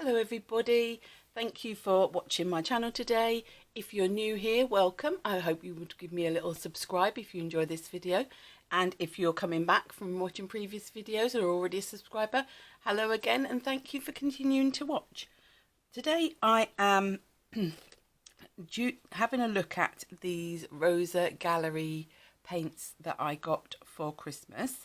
Hello everybody, thank you for watching my channel today. If you're new here, welcome. I hope you would give me a little subscribe if you enjoy this video, and if you're coming back from watching previous videos or already a subscriber, hello again and thank you for continuing to watch. Today I am having a look at these Rosa Gallery paints that I got for Christmas.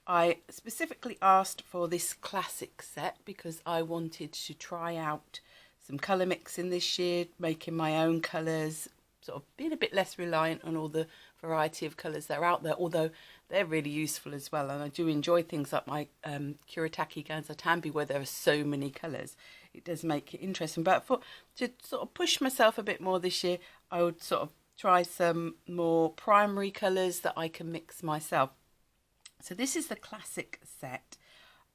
I specifically asked for this classic set because I wanted to try out some colour mixing this year, making my own colours, sort of being a bit less reliant on all the variety of colours that are out there, although they're really useful as well. And I do enjoy things like my Kuretake Ganza Tambi, where there are so many colours. It does make it interesting. But to sort of push myself a bit more this year, I would sort of try some more primary colours that I can mix myself. So this is the classic set.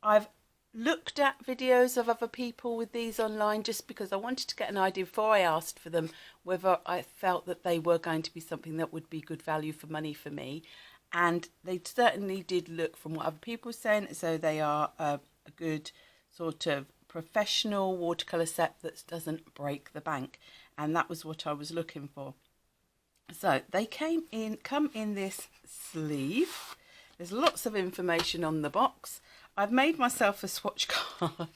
I've looked at videos of other people with these online just because I wanted to get an idea before I asked for them whether I felt that they were going to be something that would be good value for money for me. And they certainly did look, from what other people were saying, so they are a good sort of professional watercolour set that doesn't break the bank. And that was what I was looking for. So they come in this sleeve. There's lots of information on the box. I've made myself a swatch card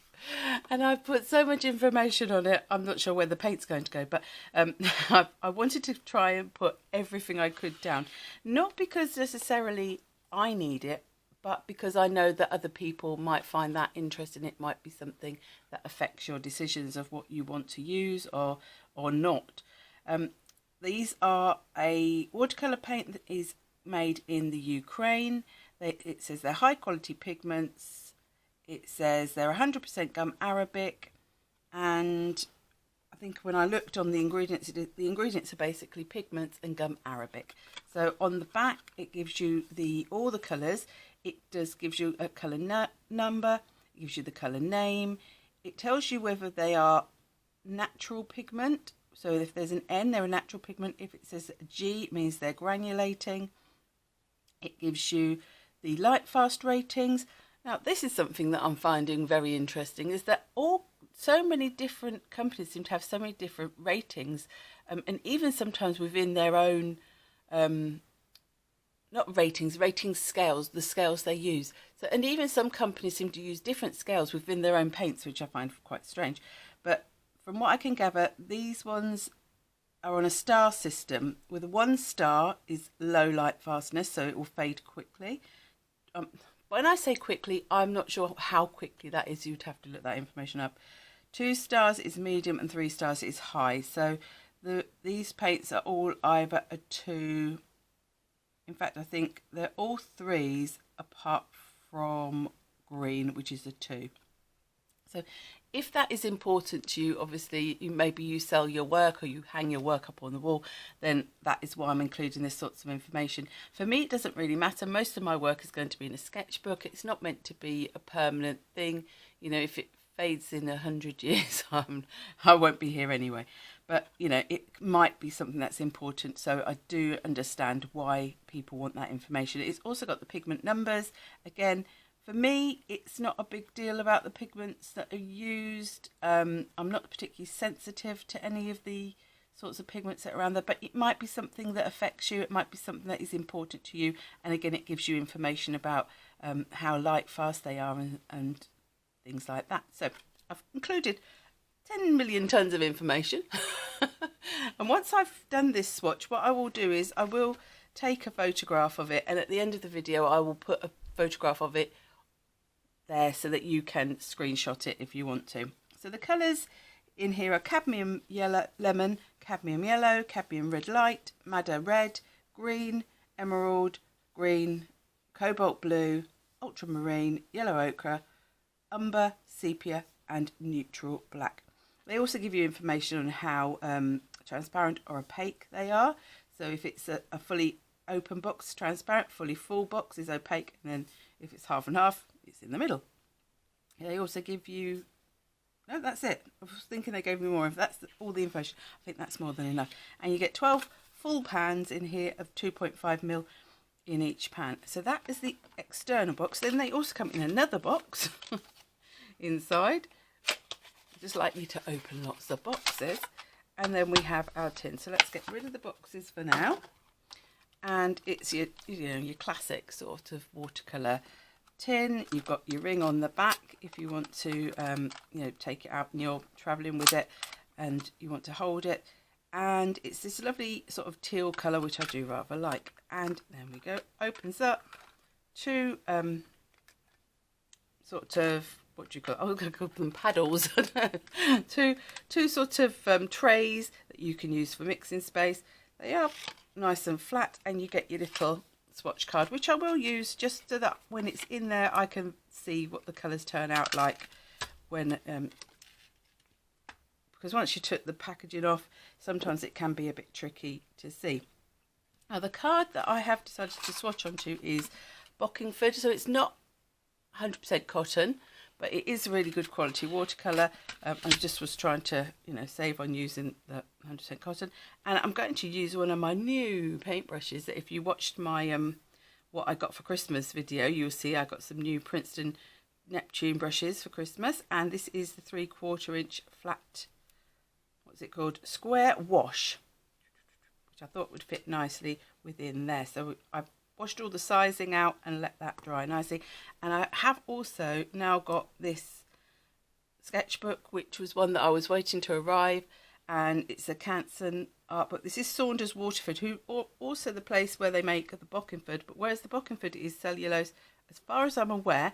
and I've put so much information on it. I'm not sure where the paint's going to go, but I wanted to try and put everything I could down. Not because necessarily I need it, but because I know that other people might find that interesting. It might be something that affects your decisions of what you want to use or not. These are a watercolour paint that is made in the Ukraine. It says they're high quality pigments. It says they're 100% gum arabic, and I think when I looked on the ingredients, the ingredients are basically pigments and gum arabic. So on the back it gives you all the colours. It gives you a colour number, it gives you the colour name, it tells you whether they are natural pigment. So if there's an N, they're a natural pigment. If it says G, it means they're granulating. It gives you the light fast ratings. Now this is something that I'm finding very interesting, is that so many different companies seem to have so many different ratings, and even sometimes within their own not ratings, rating scales, the scales they use. So, and even some companies seem to use different scales within their own paints, which I find quite strange. But from what I can gather, these ones are on a star system, with 1 star is low light fastness, so it will fade quickly. When I say quickly, I'm not sure how quickly that is. You'd have to look that information up. 2 stars is medium and 3 stars is high. So these paints are all either a 2. In fact, I think they're all 3s apart from green, which is a 2. So if that is important to you, obviously maybe you sell your work or you hang your work up on the wall, then that is why I'm including this sorts of information. For me, it doesn't really matter. Most of my work is going to be in a sketchbook. It's not meant to be a permanent thing. You know, if it fades in 100 years, I won't be here anyway. But, you know, it might be something that's important. So I do understand why people want that information. It's also got the pigment numbers. Again, for me, it's not a big deal about the pigments that are used. I'm not particularly sensitive to any of the sorts of pigments that are around there, but it might be something that affects you. It might be something that is important to you. And again, it gives you information about how light fast they are and things like that. So I've included 10 million tons of information. And once I've done this swatch, what I will do is I will take a photograph of it, and at the end of the video I will put a photograph of it there so that you can screenshot it if you want to. So the colours in here are cadmium yellow lemon, cadmium yellow, cadmium red light, madder red, green, emerald, green, cobalt blue, ultramarine, yellow ochre, umber, sepia and neutral black. They also give you information on how transparent or opaque they are. So if it's a fully open box, transparent, fully full box is opaque, and then if it's half and half, it's in the middle. They also give you, no, that's it. I was thinking they gave me more. If that's all the information, I think that's more than enough. And you get 12 full pans in here of 2.5mm in each pan. So that is the external box. Then they also come in another box inside. just like you to open lots of boxes. And then we have our tin. So let's get rid of the boxes for now. And it's your, you know, your classic sort of watercolour tin. You've got your ring on the back if you want to, you know, take it out and you're travelling with it and you want to hold it. And it's this lovely sort of teal colour, which I do rather like. And there we go. Opens up to sort of, what do you call it? Oh, I'm going to call them paddles. two sort of trays that you can use for mixing space. They are nice and flat, and you get your little swatch card, which I will use just so that when it's in there I can see what the colours turn out like when because once you took the packaging off, sometimes it can be a bit tricky to see. Now the card that I have decided to swatch onto is Bockingford, so it's not 100% cotton, but it is really good quality watercolour. I just was trying to, you know, save on using the 100% cotton, and I'm going to use one of my new paintbrushes that if you watched my what I got for Christmas video, you'll see I got some new Princeton Neptune brushes for Christmas, and this is the 3/4 inch flat, what's it called, square wash, which I thought would fit nicely within there. So I've washed all the sizing out and let that dry nicely. And I have also now got this sketchbook, which was one that I was waiting to arrive, and it's a Canson art book. This is Saunders Waterford, who also the place where they make the Bockingford, but whereas the Bockingford is cellulose, as far as I'm aware,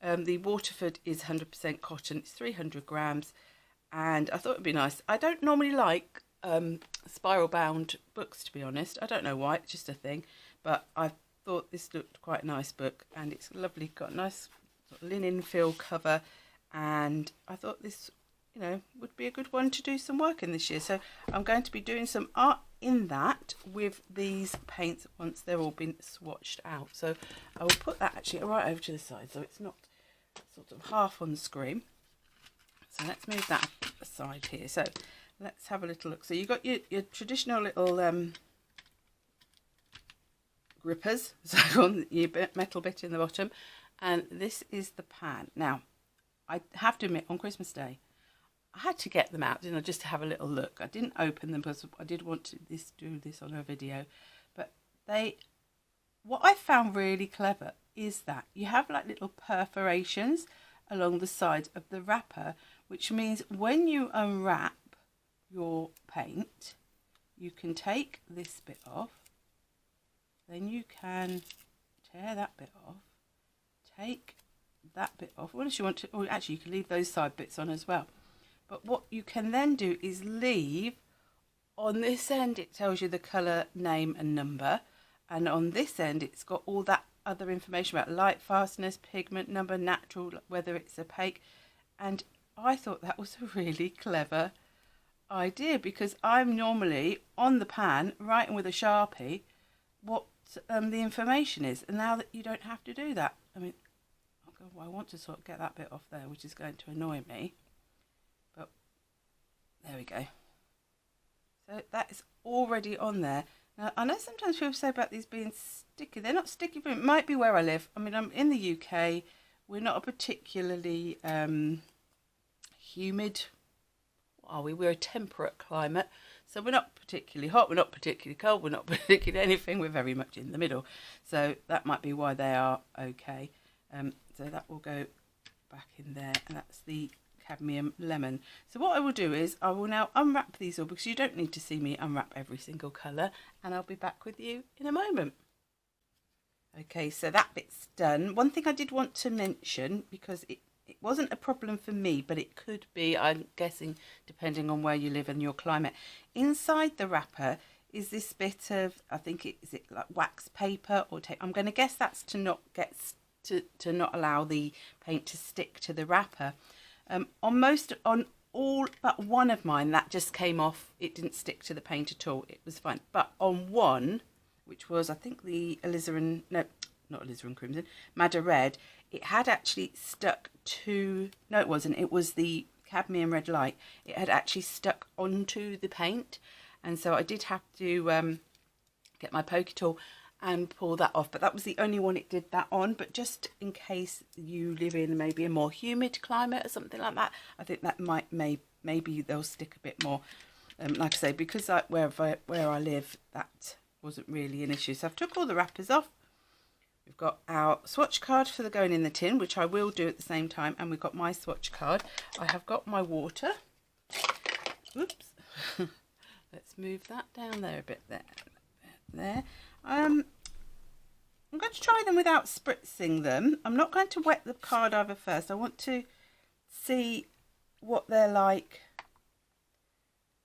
the Waterford is 100% cotton. It's 300 grams, and I thought it'd be nice. I don't normally like spiral bound books, to be honest. I don't know why, it's just a thing. But I thought this looked quite a nice book, and it's lovely, got a nice sort of linen fill cover, and I thought this, you know, would be a good one to do some work in this year. So I'm going to be doing some art in that with these paints once they're all been swatched out. So I will put that actually right over to the side so it's not sort of half on the screen. So let's move that aside here. So let's have a little look. So you've got your traditional little grippers, so on your metal bit in the bottom, and this is the pan. Now I have to admit, on Christmas Day I had to get them out, didn't I, just to have a little look. I didn't open them because I did want to do this on a video, but what I found really clever is that you have like little perforations along the side of the wrapper, which means when you unwrap your paint you can take this bit off. Then you can tear that bit off, take that bit off, unless you want to, or actually you can leave those side bits on as well. But what you can then do is leave, on this end it tells you the colour, name and number, and on this end it's got all that other information about light fastness, pigment number, natural, whether it's opaque. And I thought that was a really clever idea, because I'm normally on the pan writing with a Sharpie what the information is, and now that you don't have to do that, I mean, I want to sort of get that bit off there, which is going to annoy me, but there we go. So that is already on there. Now I know sometimes people say about these being sticky. They're not sticky, but it might be where I live. I mean, I'm in the UK. We're not a particularly humid, are we? We're a temperate climate. So we're not particularly hot, we're not particularly cold, we're not particularly anything, we're very much in the middle. So that might be why they are okay. So that will go back in there, and that's the cadmium lemon. So what I will do is I will now unwrap these all, because you don't need to see me unwrap every single colour, and I'll be back with you in a moment. Okay, so that bit's done. One thing I did want to mention, because it wasn't a problem for me, but it could be, I'm guessing, depending on where you live and your climate. Inside the wrapper is this bit of, I think is it like wax paper or tape? I'm going to guess that's to not get to not allow the paint to stick to the wrapper. On all but one of mine, that just came off. It didn't stick to the paint at all. It was fine. But on one, which was I think the alizarin, no, not alizarin crimson, madder red, it had actually stuck to, no it wasn't, it was the cadmium red light. It had actually stuck onto the paint, and so I did have to get my pokey tool and pull that off. But that was the only one it did that on. But just in case you live in maybe a more humid climate or something like that, I think that maybe they'll stick a bit more. Like I say, because where I live, that wasn't really an issue. So I've took all the wrappers off. We've got our swatch card for the going in the tin, which I will do at the same time, and we've got my swatch card. I have got my water. Oops. Let's move that down there a bit. There. I'm going to try them without spritzing them. I'm not going to wet the card over first. I want to see what they're like.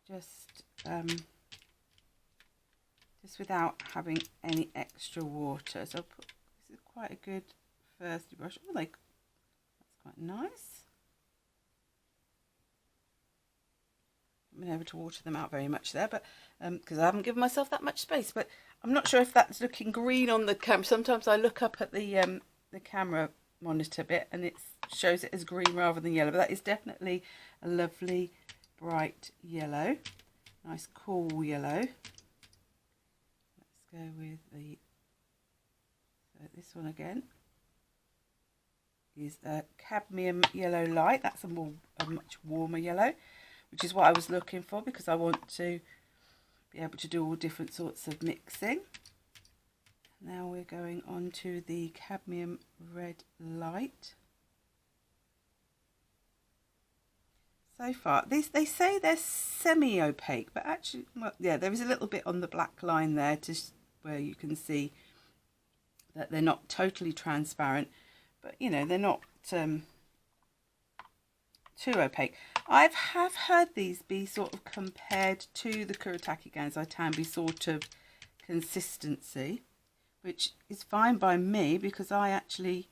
Just without having any extra water. So I'll put, this is quite a good first brush. Oh, that's quite nice. I haven't been able to water them out very much there, but because I haven't given myself that much space. But I'm not sure if that's looking green on the camera. Sometimes I look up at the camera monitor bit and it shows it as green rather than yellow. But that is definitely a lovely bright yellow, nice cool yellow. Let's go with this one again. Is a cadmium yellow light. That's a much warmer yellow, which is what I was looking for because I want to be able to do all different sorts of mixing. Now we're going on to the cadmium red light. So far, they say they're semi-opaque, but actually, well, yeah, there is a little bit on the black line there where you can see that they're not totally transparent, but you know, they're not too opaque. I have heard these be sort of compared to the Kuretake Ganzai sort of consistency, which is fine by me because I actually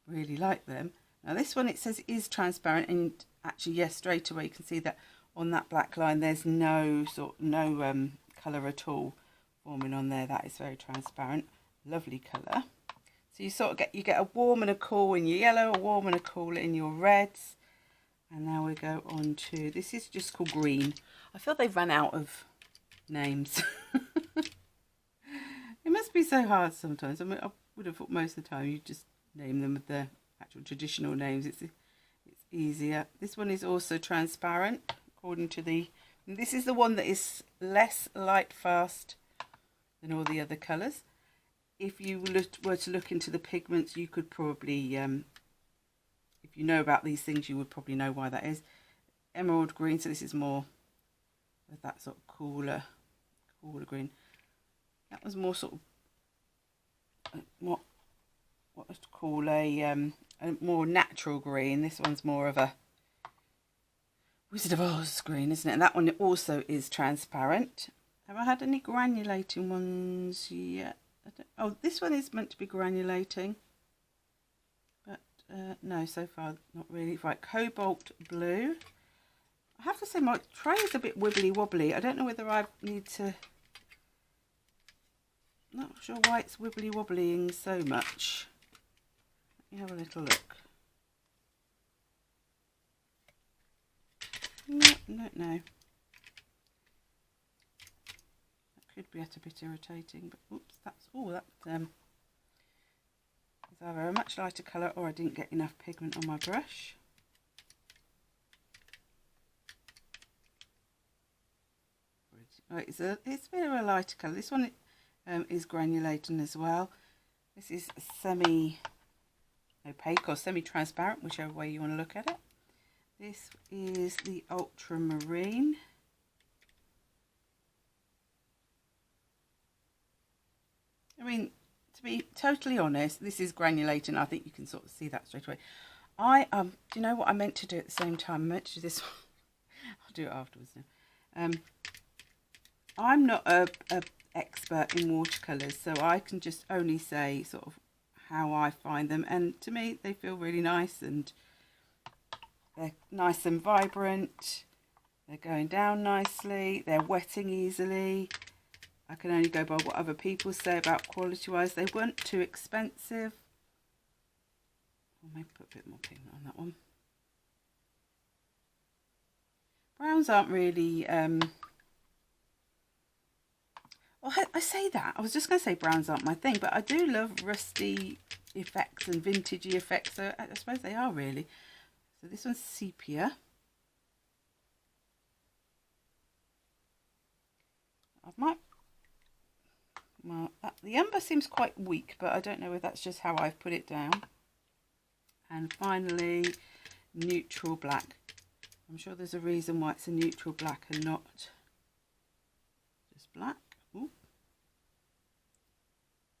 really like them. Now this one, it says is transparent, and actually yes, straight away you can see that on that black line there's no colour at all forming on there. That is very transparent, lovely colour. So you sort of get a warm and a cool in your yellow, a warm and a cool in your reds. And now we go on to, this is just called green. I feel they've run out of names. It must be so hard sometimes. I mean, I would have thought most of the time you just name them with their actual traditional names. It's easier. This one is also transparent, according to this is the one that is less light fast than all the other colours. If you were to look into the pigments, you could probably, if you know about these things, you would probably know why that is. Emerald green, so this is more with that sort of cooler green. That was more sort of what was to call a more natural green. This one's more of a Wizard of Oz green, isn't it? And that one also is transparent. Have I had any granulating ones yet? Oh, this one is meant to be granulating, but no, so far not really. Right, cobalt blue. I have to say my tray is a bit wibbly wobbly. I don't know whether I need to, not sure why it's wibbly wobblying so much. Let me have a little look. No. Could be a bit irritating, but oops, that's is either a much lighter colour or I didn't get enough pigment on my brush. Right, it's a bit of a lighter colour. This one is granulating as well. This is semi-opaque or semi-transparent, whichever way you want to look at it. This is the ultramarine. I mean, to be totally honest, this is granulating. I think you can sort of see that straight away. Do you know what I meant to do at the same time? I meant to do this one. I'll do it afterwards now. I'm not a expert in watercolours, so I can just only say sort of how I find them. And to me, they feel really nice, and they're nice and vibrant. They're going down nicely. They're wetting easily. I can only go by what other people say about quality-wise. They weren't too expensive. I'll maybe put a bit more pigment on that one. Browns aren't really... Well, I say that. I was just going to say browns aren't my thing, but I do love rusty effects and vintagey effects, so I suppose they are really. So this one's sepia. I might, well, the umber seems quite weak, but I don't know if that's just how I've put it down. And finally, neutral black. I'm sure there's a reason why it's a neutral black and not just black. Ooh.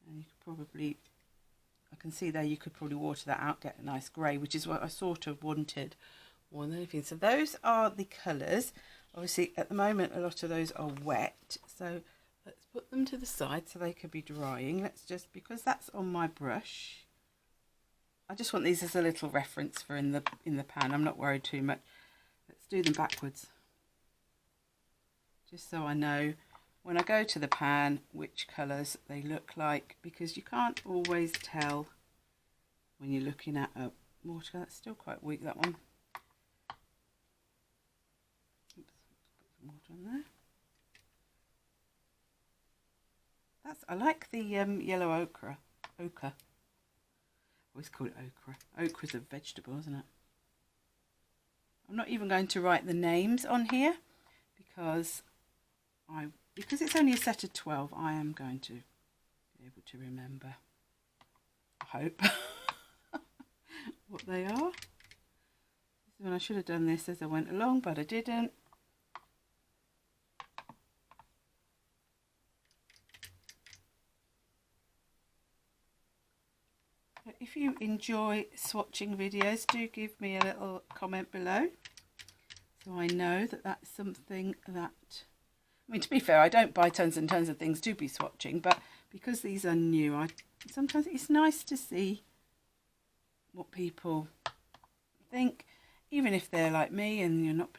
And you could probably, I can see there, you could probably water that out, get a nice grey, which is what I sort of wanted more than anything. So those are the colours. Obviously at the moment a lot of those are wet, so let's put them to the side so they could be drying. Let's just, because that's on my brush, I just want these as a little reference for in the pan. I'm not worried too much. Let's do them backwards, just so I know when I go to the pan which colours they look like, because you can't always tell when you're looking at a watercolour. That's still quite weak, that one. Oops, put some water on there. I like the yellow ochre. I always call it ochre. Ochre's a vegetable, isn't it? I'm not even going to write the names on here because it's only a set of 12. I am going to be able to remember, I hope, what they are. This is when I should have done this as I went along, but I didn't. If you enjoy swatching videos, do give me a little comment below so I know that that's something that, I mean, to be fair, I don't buy tons and tons of things to be swatching, but because these are new, sometimes it's nice to see what people think, even if they're like me and I'm not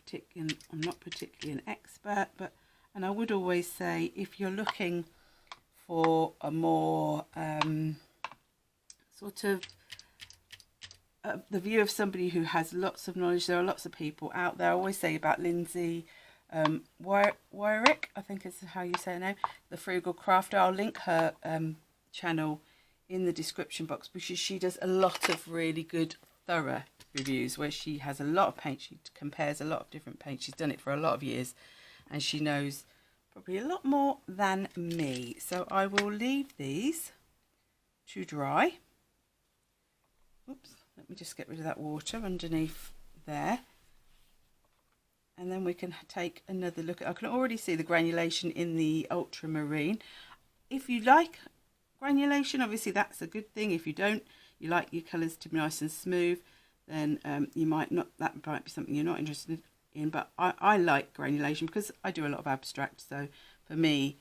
particularly an expert, and I would always say, if you're looking for a more sort of the view of somebody who has lots of knowledge, there are lots of people out there. I always say about Lindsay Weirich, I think is how you say her name, the Frugal Crafter. I'll link her channel in the description box, because she does a lot of really good thorough reviews where she has a lot of paint. She compares a lot of different paints. She's done it for a lot of years and she knows probably a lot more than me. So I will leave these to dry. Oops, let me just get rid of that water underneath there. And then we can take another look. I can already see the granulation in the ultramarine. If you like granulation, obviously that's a good thing. If you don't, you like your colours to be nice and smooth, then you might not, that might be something you're not interested in. But I like granulation because I do a lot of abstract, so for me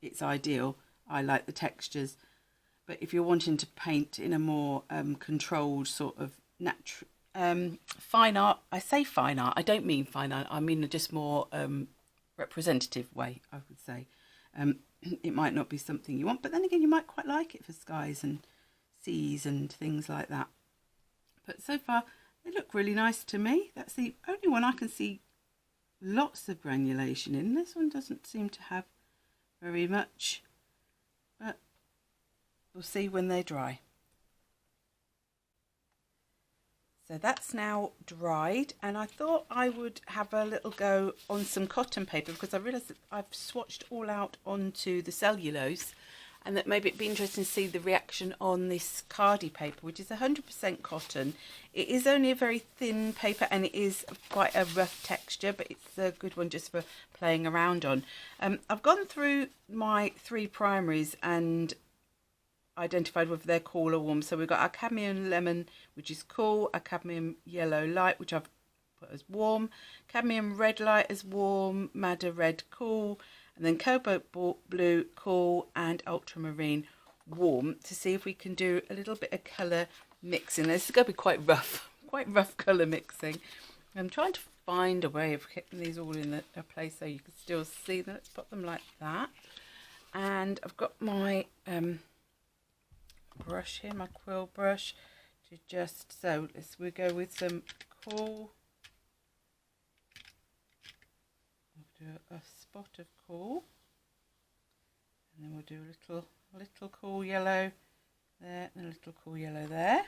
it's ideal. I like the textures. But if you're wanting to paint in a more controlled sort of natural fine art, I say fine art, I don't mean fine art, I mean just more representative way, I would say. It might not be something you want, but then again you might quite like it for skies and seas and things like that. But so far they look really nice to me. That's the only one I can see lots of granulation in. This one doesn't seem to have very much, but we'll see when they dry. So that's now dried, and I thought I would have a little go on some cotton paper, because I realised that I've swatched all out onto the cellulose, and that maybe it'd be interesting to see the reaction on this cardi paper, which is 100% cotton. It is only a very thin paper and it is quite a rough texture, but it's a good one just for playing around on. I've gone through my 3 primaries and identified whether they're cool or warm. So we've got our cadmium lemon, which is cool, our cadmium yellow light, which I've put as warm, cadmium red light as warm, madder red cool, and then cobalt blue cool, and ultramarine warm, to see if we can do a little bit of colour mixing. This is going to be quite rough colour mixing. I'm trying to find a way of getting these all in a place so you can still see them. Let's put them like that. And I've got my brush here, my quill brush, to just, so we go with some cool, I'll do a spot of cool, And then we'll do a little cool yellow there and a little cool yellow there.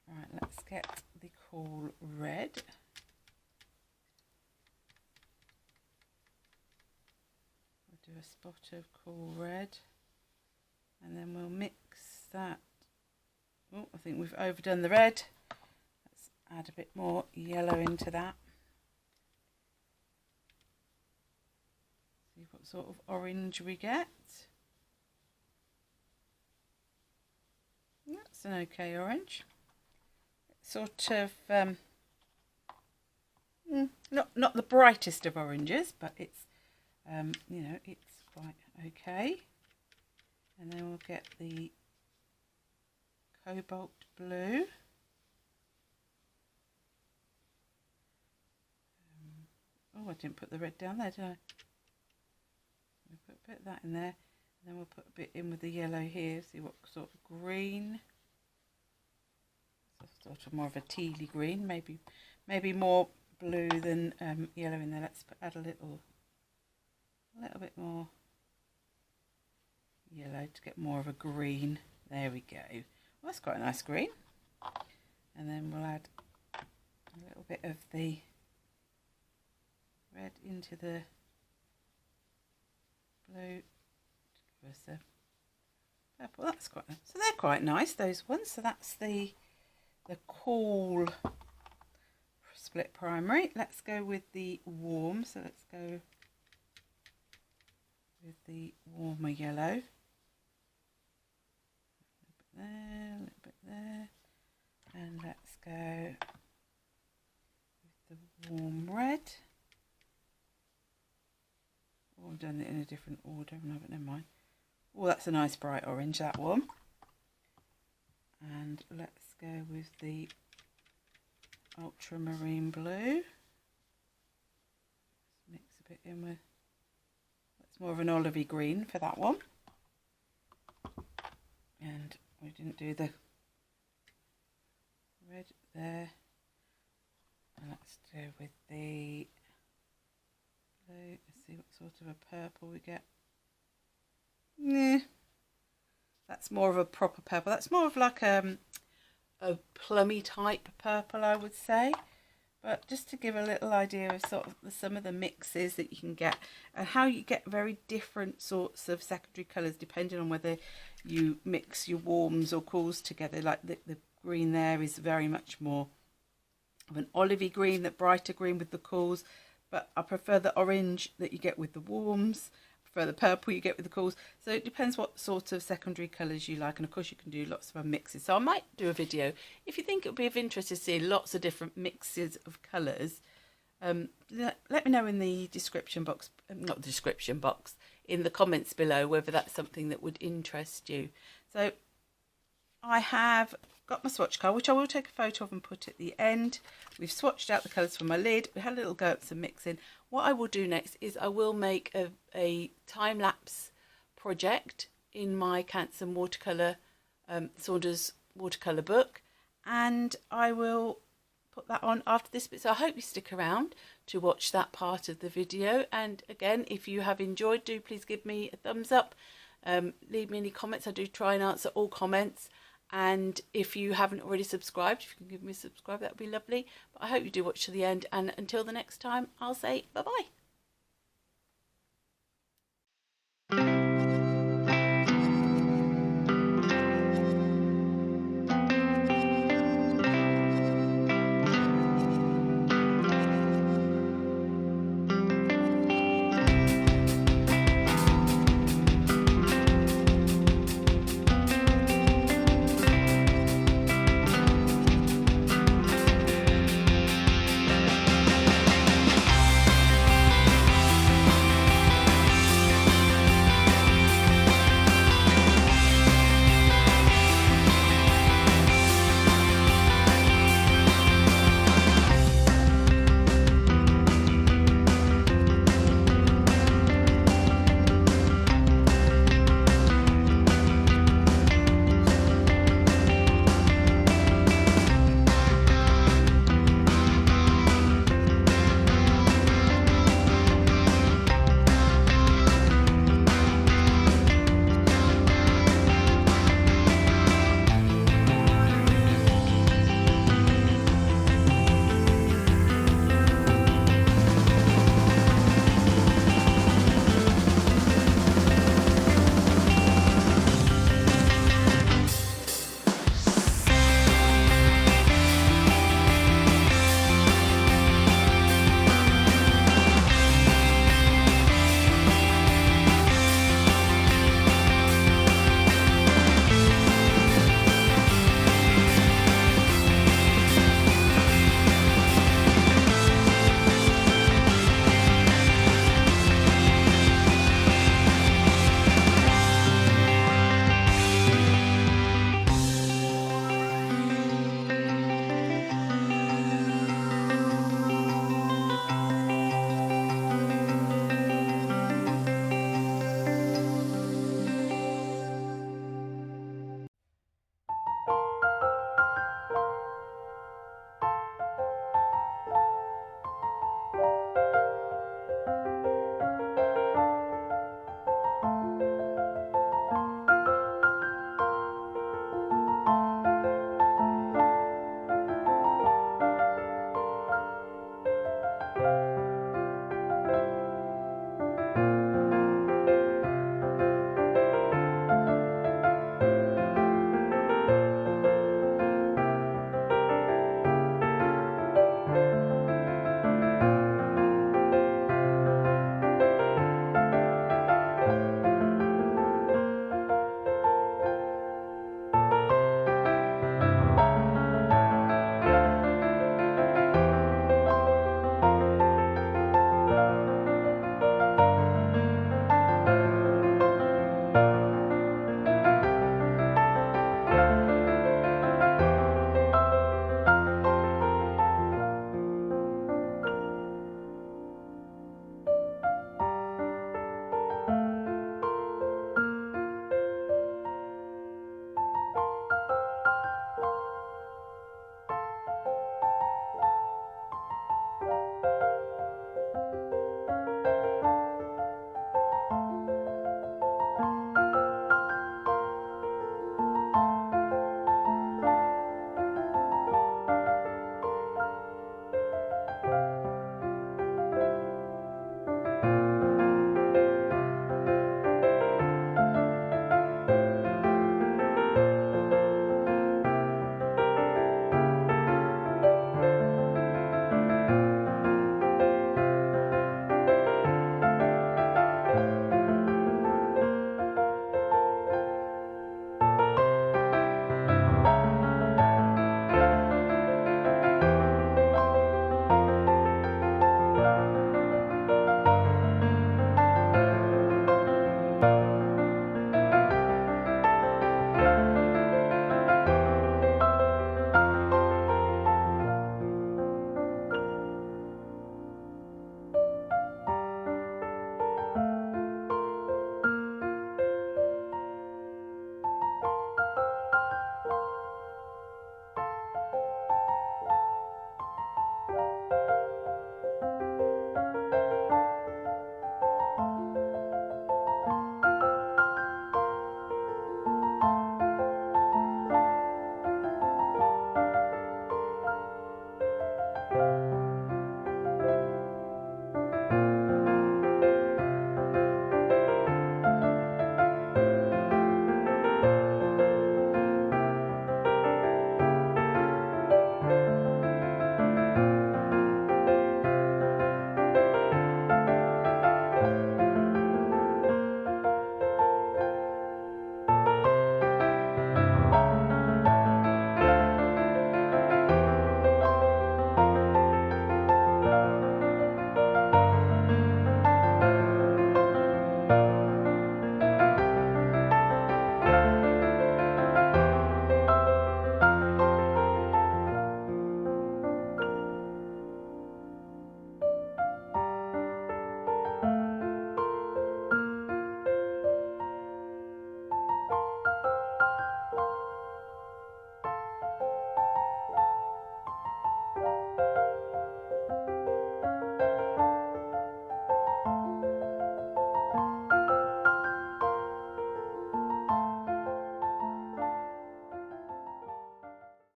Right, let's get the cool red. We'll do a spot of cool red, and then we'll mix that. Oh, I think we've overdone the red. Let's add a bit more yellow into that. See what sort of orange we get. That's an okay orange. Sort of not the brightest of oranges, but it's you know, it's quite okay. And then we'll get the cobalt blue. Oh, I didn't put the red down there, did I? We'll put a bit of that in there, and then we'll put a bit in with the yellow here. See what sort of green. So sort of more of a tealy green, maybe more blue than yellow in there. Let's add a little bit more yellow to get more of a green. There we go. Well, that's quite a nice green. And then we'll add a little bit of the red into the blue to give us a purple. That's quite nice. So they're quite nice, those ones. So that's the cool split primary. Let's go with the warm. So let's go with the warmer yellow. A little bit there, and let's go with the warm red. Oh, I've done it in a different order, but never mind. Oh, that's a nice bright orange, that one. And let's go with the ultramarine blue. Let's mix a bit in with, that's more of an olivey green for that one. And we didn't do the red there. And let's do with the blue. Let's see what sort of a purple we get. Nah, that's more of a proper purple. That's more of like a plummy type purple, I would say. But just to give a little idea of sort of some of the mixes that you can get and how you get very different sorts of secondary colours depending on whether you mix your warms or cools together. Like the green there is very much more of an olivey green, that brighter green with the cools, but I prefer the orange that you get with the warms. For the purple you get with the cools. So it depends what sort of secondary colours you like, and of course you can do lots of mixes. So I might do a video if you think it would be of interest to see lots of different mixes of colours. Let me know in the description box, not description box, in the comments below whether that's something that would interest you. So I have got my swatch card, which I will take a photo of and put at the end. We've swatched out the colours for my lid. We had a little go at some mixing. What I will do next is I will make a time-lapse project in my Canson watercolour, Saunders watercolour book, and I will put that on after this bit. So I hope you stick around to watch that part of the video. And again, if you have enjoyed, do please give me a thumbs up. Leave me any comments. I do try and answer all comments. And if you haven't already subscribed, if you can give me a subscribe, that would be lovely. But I hope you do watch to the end. And until the next time, I'll say bye-bye.